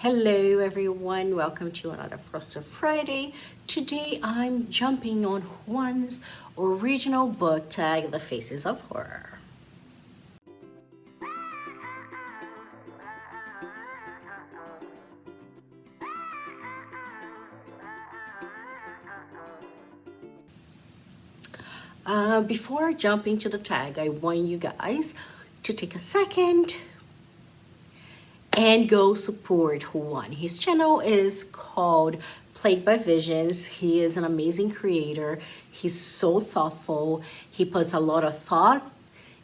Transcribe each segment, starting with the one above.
Hello everyone, welcome to another Frosta Friday. Today I'm jumping on Juan's original book tag, The Faces of Horror. Before jumping to the tag, I want you guys to take a second and go support Juan. His channel is called Plagued by Visions. He is an amazing creator. He's so thoughtful. He puts a lot of thought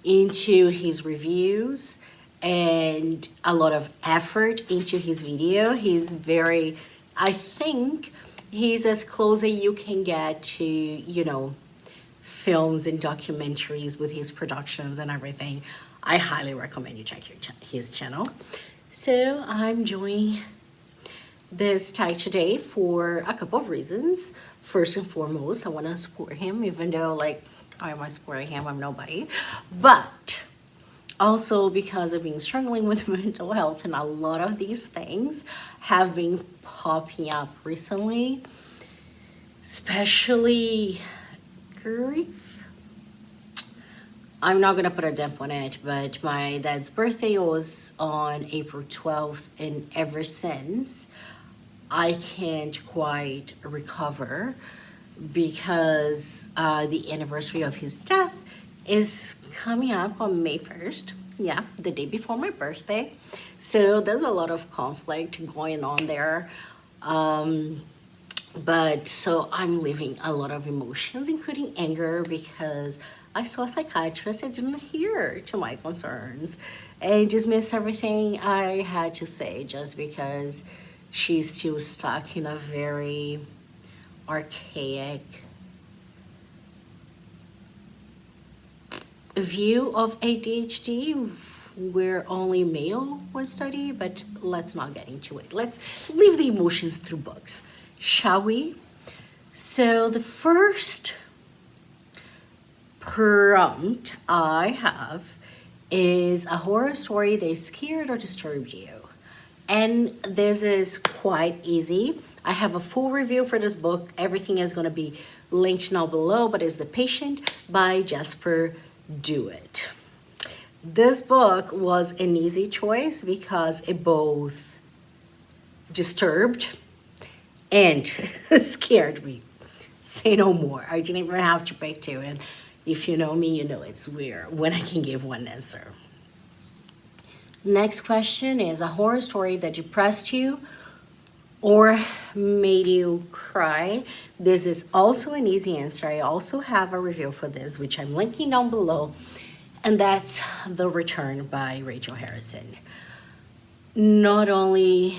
into his reviews and a lot of effort into his video. I think he's as close as you can get to, films and documentaries with his productions and everything. I highly recommend you check his channel. So I'm joining this tag today for a couple of reasons. First and foremost, I want to support him, even though how am I supporting him? I'm nobody. But also because I've been struggling with mental health, and a lot of these things have been popping up recently, especially grief. I'm not gonna put a damp on it, but my dad's birthday was on April 12th, and ever since I can't quite recover because the anniversary of his death is coming up on May 1st. Yeah, the day before my birthday. So there's a lot of conflict going on there. But so I'm living a lot of emotions, including anger, because I saw a psychiatrist and didn't hear to my concerns and dismissed everything I had to say just because she's still stuck in a very archaic view of ADHD where only male was studied, but let's not get into it. Let's leave the emotions through books, shall we? So the first prompt I have is a horror story that scared or disturbed you. And this is quite easy. I have a full review for this book. Everything is going to be linked now below, but it's The Patient by Jasper Dewitt. This book was an easy choice because it both disturbed and scared me. Say no more. I didn't even have to pick two. And if you know me, you know it's weird when I can give one answer. Next question is a horror story that depressed you or made you cry. This is also an easy answer. I also have a review for this, which I'm linking down below, and that's The Return by Rachel Harrison. Not only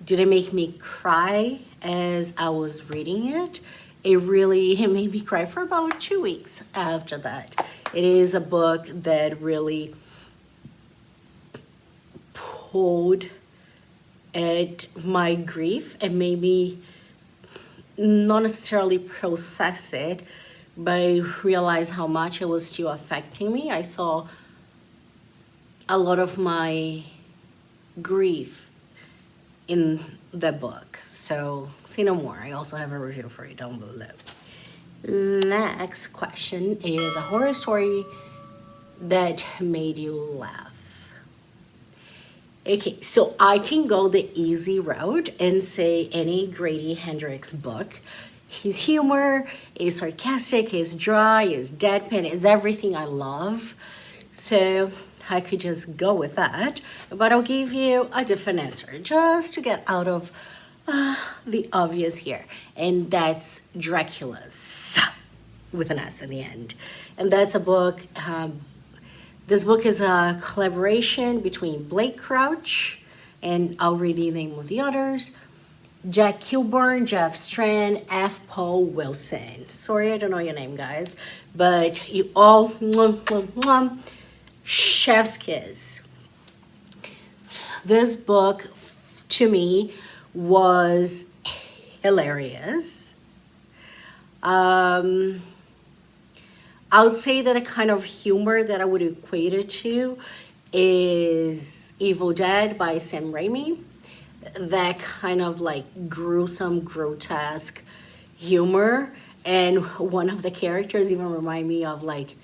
did it make me cry as I was reading it, it made me cry for about 2 weeks after that. It is a book that really pulled at my grief and made me not necessarily process it, but realize how much it was still affecting me. I saw a lot of my grief in the book. So say no more. I also have a review for you down below. Next question is a horror story that made you laugh. Okay, so I can go the easy route and say any Grady Hendrix book. His humor is sarcastic, is dry, is deadpan, is everything I love. So I could just go with that, but I'll give you a different answer just to get out of the obvious here. And that's Dracula's, with an S in the end. And that's a book, this book is a collaboration between Blake Crouch, and I'll read the name of the others, Jack Kilburn, Jeff Strand, F. Paul Wilson. Sorry, I don't know your name, guys, but you all, chef's kiss. This book, to me, was hilarious. I would say that a kind of humor that I would equate it to is Evil Dead by Sam Raimi. that kind of like gruesome, grotesque humor. And one of the characters even remind me of like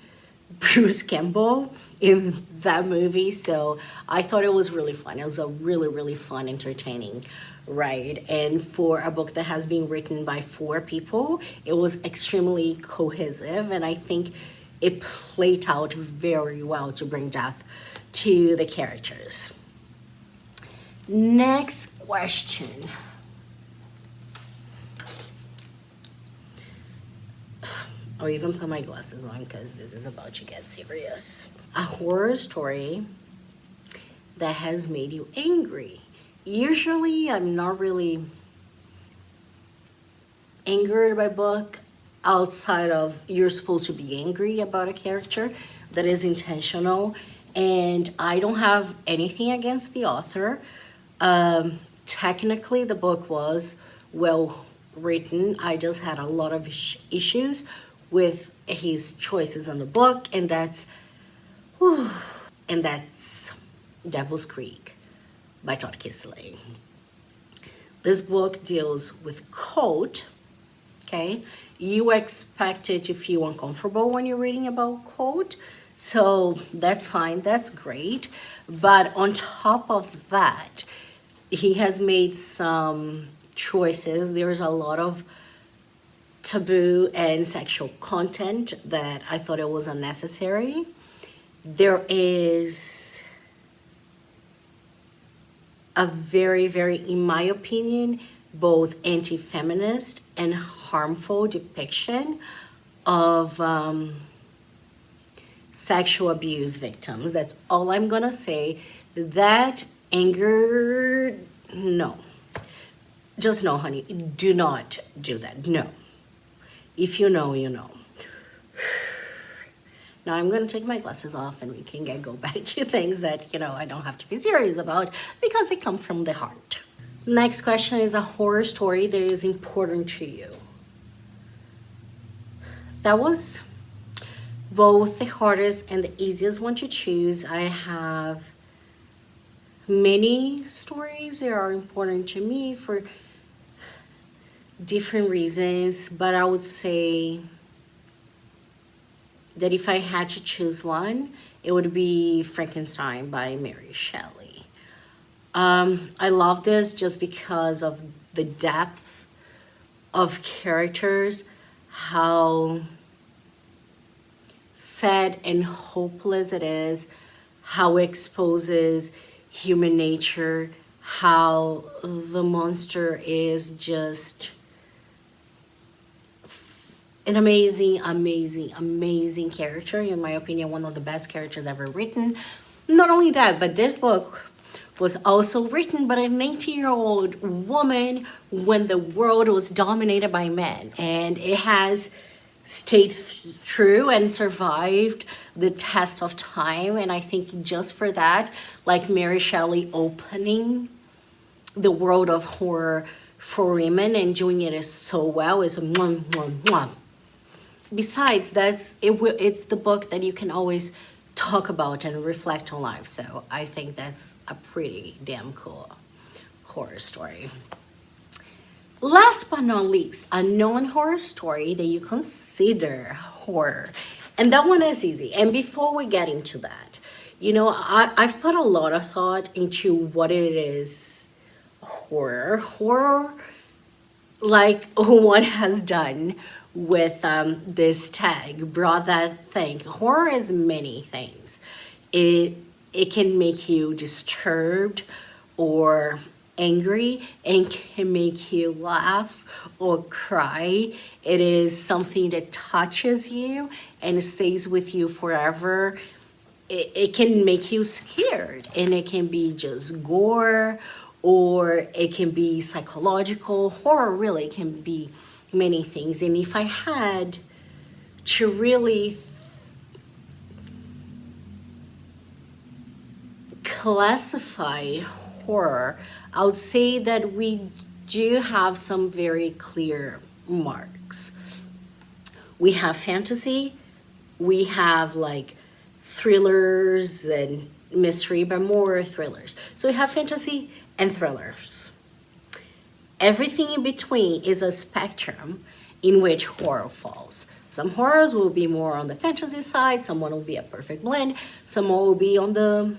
Bruce Campbell in that movie. So I thought it was really fun. It was a really, really fun, entertaining ride. And for a book that has been written by 4 people, it was extremely cohesive. And I think it played out very well to bring depth to the characters. Next question. I'll even put my glasses on because this is about to get serious. A horror story that has made you angry. Usually, I'm not really angered by book outside of you're supposed to be angry about a character that is intentional. And I don't have anything against the author. Technically, the book was well written. I just had a lot of issues with his choices in the book, and that's Devil's Creek by Todd Kisley. This book deals with cult. Okay, you expect it to feel uncomfortable when you're reading about cult, so that's fine, that's great. But on top of that, he has made some choices. There's a lot of taboo and sexual content that I thought it was unnecessary. There is a very, very, in my opinion, both anti-feminist and harmful depiction of sexual abuse victims. That's all I'm gonna say. That anger, no. Just no, honey, do not do that, no. If you know, you know. Now I'm going to take my glasses off and we can go back to things that, I don't have to be serious about because they come from the heart. Next question is a horror story that is important to you. That was both the hardest and the easiest one to choose. I have many stories that are important to me for different reasons, but I would say that if I had to choose one, it would be Frankenstein by Mary Shelley. I love this just because of the depth of characters, how sad and hopeless it is, how it exposes human nature, how the monster is just an amazing, amazing, amazing character. In my opinion, one of the best characters ever written. Not only that, but this book was also written by a 19-year-old woman when the world was dominated by men. And it has stayed true and survived the test of time. And I think just for that, like Mary Shelley opening the world of horror for women and doing it so well is mwah, mwah, mwah. Besides, it's the book that you can always talk about and reflect on life. So I think that's a pretty damn cool horror story. Last but not least, a non-horror story that you consider horror. And that one is easy. And before we get into that, I've put a lot of thought into what it is horror. Horror, like one has done with this tag, brought that thing. Horror is many things. It can make you disturbed or angry and can make you laugh or cry. It is something that touches you and stays with you forever. It can make you scared, and it can be just gore, or it can be psychological. Horror really can be many things. And if I had to really classify horror, I would say that we do have some very clear marks. We have fantasy, we have like thrillers and mystery, but more thrillers. So we have fantasy and thrillers. Everything in between is a spectrum in which horror falls. Some horrors will be more on the fantasy side, someone will be a perfect blend, some will be on the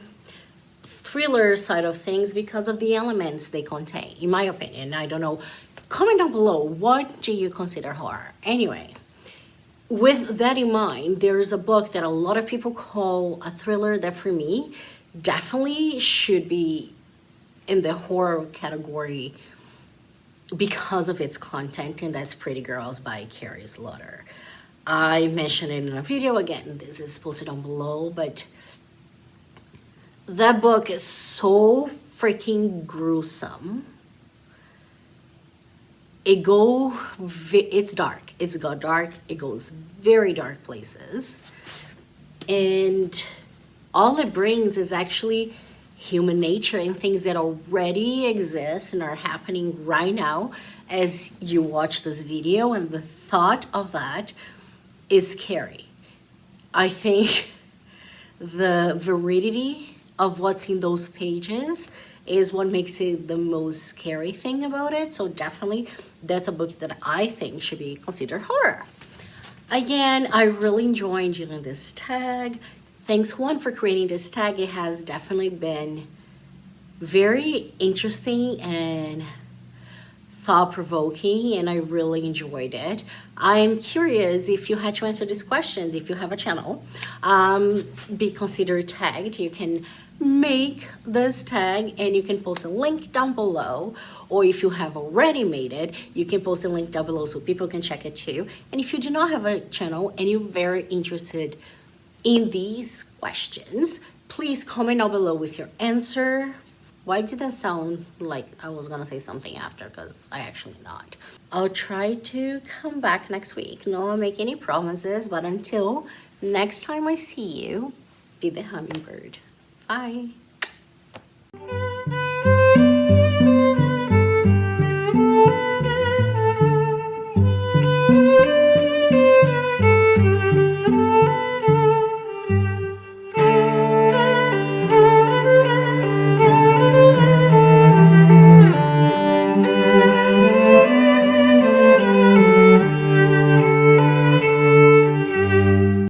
thriller side of things because of the elements they contain, in my opinion. I don't know. Comment down below, what do you consider horror? Anyway, with that in mind, there's a book that a lot of people call a thriller that for me definitely should be in the horror category because of its content, and that's Pretty Girls by Carrie Slaughter. I mentioned it in a video, again, this is posted down below, but that book is so freaking gruesome. It's dark. It's got dark. It goes very dark places. And all it brings is actually human nature and things that already exist and are happening right now as you watch this video. And the thought of that is scary. I think the veridity of what's in those pages is what makes it the most scary thing about it. So definitely that's a book that I think should be considered horror. Again, I really enjoyed doing this tag. Thanks Juan for creating this tag. It has definitely been very interesting and thought-provoking, and I really enjoyed it. I'm curious if you had to answer these questions, if you have a channel, be considered tagged. You can make this tag and you can post a link down below, or if you have already made it, you can post a link down below so people can check it too. And if you do not have a channel and you're very interested in these questions, please comment down below with your answer. Why did that sound like I was gonna say something after? Because I actually not. I'll try to come back next week. No, I'll make any promises, but until next time I see you, be the hummingbird. Bye.